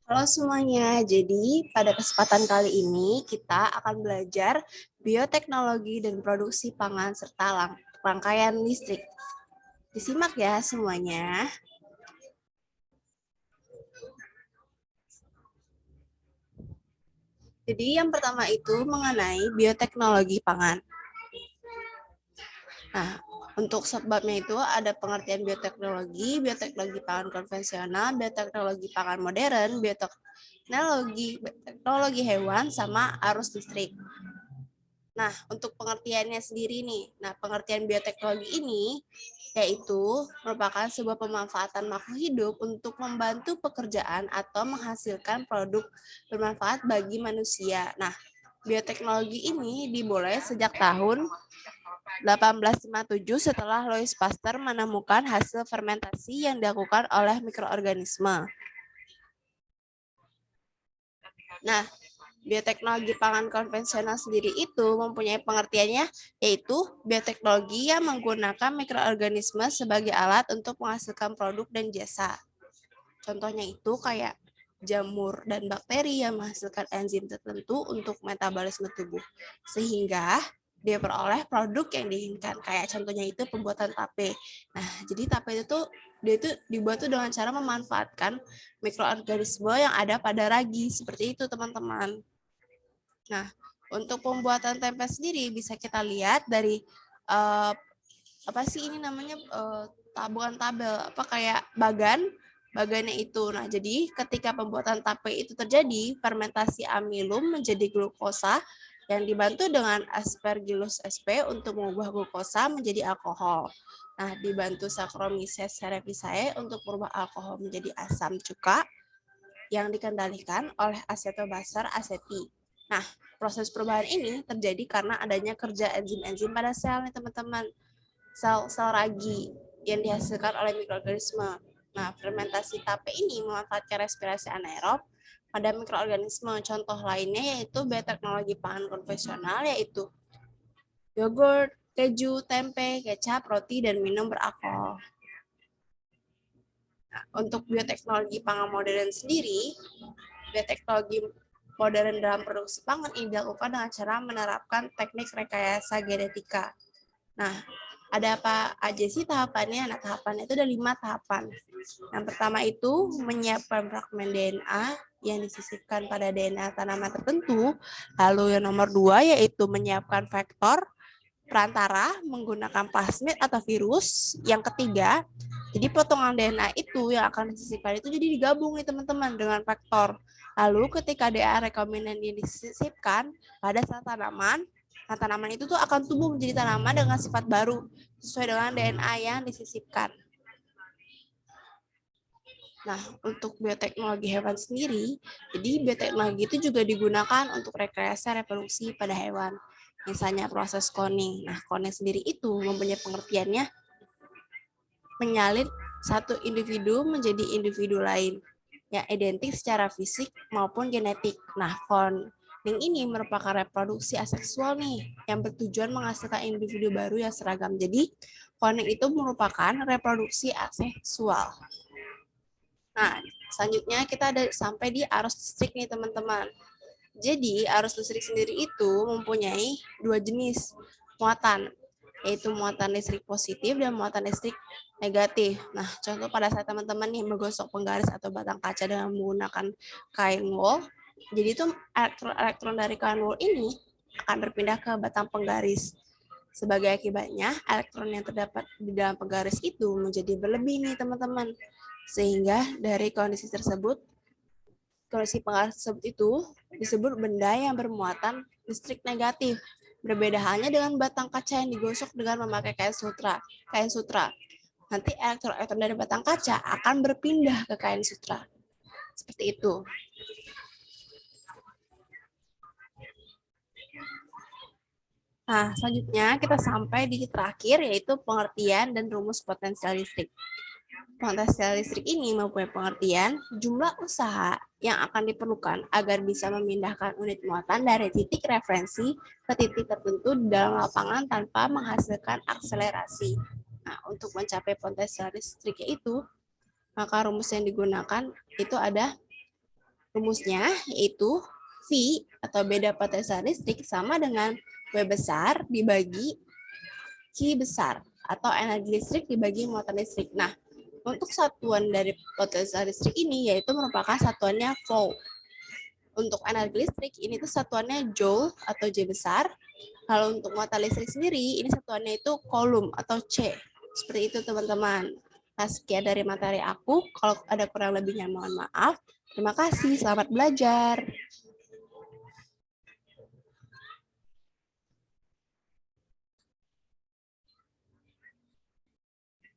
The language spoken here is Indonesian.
Halo semuanya, jadi pada kesempatan kali ini kita akan belajar bioteknologi dan produksi pangan serta rangkaian listrik. Disimak ya semuanya. Jadi yang pertama itu mengenai bioteknologi pangan. Nah, untuk sebabnya itu ada pengertian bioteknologi pangan konvensional, bioteknologi pangan modern, teknologi hewan, sama arus listrik. Nah, untuk pengertiannya sendiri nih, pengertian bioteknologi ini yaitu merupakan sebuah pemanfaatan makhluk hidup untuk membantu pekerjaan atau menghasilkan produk bermanfaat bagi manusia. Nah, bioteknologi ini dimulai sejak tahun 1857 setelah Louis Pasteur menemukan hasil fermentasi yang dilakukan oleh mikroorganisme. Nah, bioteknologi pangan konvensional sendiri itu mempunyai pengertiannya, yaitu bioteknologi yang menggunakan mikroorganisme sebagai alat untuk menghasilkan produk dan jasa. Contohnya itu kayak jamur dan bakteri yang menghasilkan enzim tertentu untuk metabolisme tubuh, sehingga dia peroleh produk yang diinginkan. Kayak contohnya itu pembuatan tape. Nah, jadi tape itu dia itu dibuat tuh dengan cara memanfaatkan mikroorganisme yang ada pada ragi. Seperti itu, teman-teman. Nah, untuk pembuatan tempe sendiri bisa kita lihat dari apa sih ini namanya bukan tabel, apa kayak bagannya itu. Nah, jadi ketika pembuatan tape itu terjadi, fermentasi amilum menjadi glukosa yang dibantu dengan Aspergillus sp untuk mengubah glukosa menjadi alkohol. Nah, dibantu Saccharomyces cerevisiae untuk merubah alkohol menjadi asam cuka yang dikendalikan oleh acetobasar aseti. Nah, proses perubahan ini terjadi karena adanya kerja enzim-enzim pada sel nih teman-teman. Sel ragi yang dihasilkan oleh mikroorganisme. Nah, fermentasi tape ini memanfaatkan respirasi anaerob pada mikroorganisme. Contoh lainnya yaitu bioteknologi pangan konvensional, yaitu yogurt, keju, tempe, kecap, roti, dan minum beralkohol. Nah, untuk bioteknologi pangan modern sendiri, bioteknologi modern dalam produksi pangan ini dilakukan dengan cara menerapkan teknik rekayasa genetika. Nah, ada apa aja sih tahapannya? Nah, tahapannya itu ada 5 tahapan. Yang pertama itu menyiapkan fragmen DNA yang disisipkan pada DNA tanaman tertentu. Lalu yang nomor 2 yaitu menyiapkan vektor perantara menggunakan plasmid atau virus. Yang ketiga, jadi potongan DNA itu yang akan disisipkan itu jadi digabung nih teman-teman dengan vektor. Lalu ketika DNA rekombinan ini disisipkan pada sel tanaman, nah tanaman itu tuh akan tumbuh menjadi tanaman dengan sifat baru sesuai dengan DNA yang disisipkan. Nah, untuk bioteknologi hewan sendiri, jadi bioteknologi itu juga digunakan untuk rekayasa reproduksi pada hewan. Misalnya proses cloning. Nah, cloning sendiri itu mempunyai pengertiannya menyalin satu individu menjadi individu lain yang identik secara fisik maupun genetik. Nah, cloning ini merupakan reproduksi aseksual nih yang bertujuan menghasilkan individu baru yang seragam. Jadi, cloning itu merupakan reproduksi aseksual. Nah, selanjutnya kita ada sampai di arus listrik nih teman-teman. Jadi, arus listrik sendiri itu mempunyai 2 jenis muatan, yaitu muatan listrik positif dan muatan listrik negatif. Nah, contoh pada saat teman-teman nih menggosok penggaris atau batang kaca dengan menggunakan kain wol, jadi itu elektron dari kain wol ini akan berpindah ke batang penggaris. Sebagai akibatnya, elektron yang terdapat di dalam penggaris itu menjadi berlebih nih teman-teman. Sehingga dari kondisi tersebut, kondisi penggaris tersebut itu disebut benda yang bermuatan listrik negatif. Berbeda halnya dengan batang kaca yang digosok dengan memakai kain sutra. Nanti elektron-elektron dari batang kaca akan berpindah ke kain sutra. Seperti itu. Nah, selanjutnya kita sampai di terakhir, yaitu pengertian dan rumus potensial listrik. Potensial listrik ini mempunyai pengertian jumlah usaha yang akan diperlukan agar bisa memindahkan unit muatan dari titik referensi ke titik tertentu di dalam lapangan tanpa menghasilkan akselerasi. Nah, untuk mencapai potensial listrik itu, maka rumus yang digunakan itu ada Rumusnya yaitu V atau beda potensial listrik sama dengan W besar dibagi Q besar atau energi listrik dibagi muatan listrik. Nah, untuk satuan dari potensial listrik ini yaitu merupakan satuannya volt. Untuk energi listrik ini tuh satuannya joule atau J besar. Kalau untuk muatan listrik sendiri ini satuannya itu coulomb atau C. Seperti itu teman-teman. Nah, sekian dari materi aku. Kalau ada kurang lebihnya mohon maaf. Terima kasih. Selamat belajar.